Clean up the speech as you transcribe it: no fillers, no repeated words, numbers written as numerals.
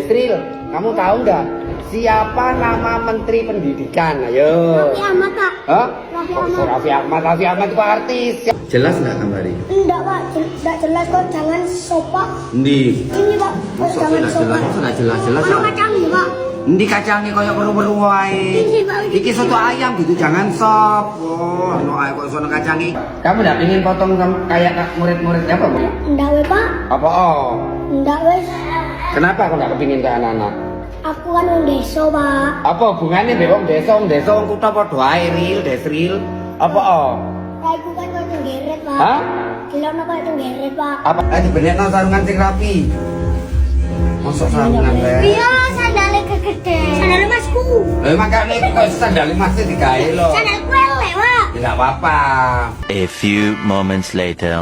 Tril, kamu tahu nggak siapa nama Menteri Pendidikan? Ayo. Raffi Ahmad, Pak. Hah? Raffi Oh, Ahmad. Raffi Ahmad. Raffi Ahmad itu artis. Jelas nggak kembali? Enggak, Pak. Enggak jelas kok. Jangan sopak. Ndi. Ini, Pak. Masa Jangan nggak sopak. jelas? Masa nggak jelas? Kalau kacangnya, Pak. Ndi kacangnya kayak weru-weru wae. Ini, Pak. Iki soto ayam gitu, jangan sop. Oh, no ayo kok sono kacangi. Kamu nggak ingin potong kayak murid-murid apa, Bu? Enggak, we, Pak. Apa oh? Enggak, wes. Kenapa kok nggak kepingin ke anak-anak? Aku kan wong desa, Pak. Apa hubungannya be wong desa wong kutha padha ae Ril, Desril. Apa oh? Kaiku kan kok tunggeret, Pak. Hah? Kilono kok tunggeret, Pak. Apa lagi benekno sarungan sing rapi? Mosok sarungan wae. Iya, sandalnya kegede. Sandalnya Masku. Makane kok sandal Mas digawe lho. Sandal elek, Pak. Enggak apa-apa. A few moments later.